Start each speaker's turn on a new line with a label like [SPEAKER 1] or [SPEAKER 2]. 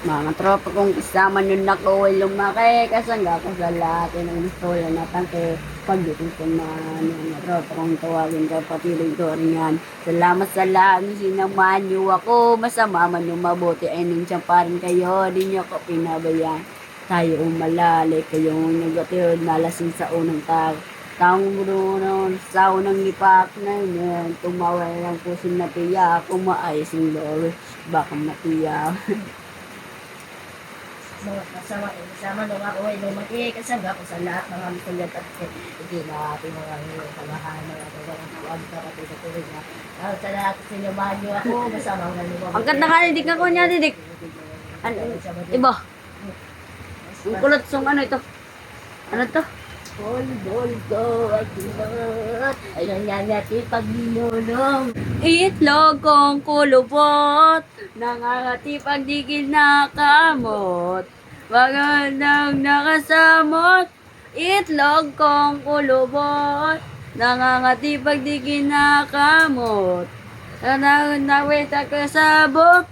[SPEAKER 1] Mga tropa kong kasama nun ako ay lumaki. Kasangga ko sa lahat ng istola na tangke. Pagdating ko na mga tropa kong tawagin ka patilig ko rin yan. Salamat sa lahat ng sinamahan niyo ako. Masama man yung mabuti ay nandiyan pa rin kayo. Di niyo ako pinabayaan. Tayo umalali kayong nagatid nalasing sa unang tag. Taong mulo sa unang lipak na yun. Tumawa lang puso na tiyak. Kumaayos yung lori. Baka matiyak.
[SPEAKER 2] Mga kasama nung ako ay lumaki, kasama ko sa lahat ng mga kulit at hindi na ating mga kalahan ng mga tawag ka kapit at tuloy na. Sa lahat sinamahan niyo ako, kasama nga niyo.
[SPEAKER 1] Ang ganda ka, didik ako niya, didik. Iba. Ang kulot song ano ito? Ano to?
[SPEAKER 2] Bol ko at lahat. Ayun nga natin pag ninulong.
[SPEAKER 1] Itlog kong kulubot, nangangatipag digil na kamot. Magandang nakasamot, itlog kong kulubot, nangangatipag digil na kamot. Nawit ako sabot.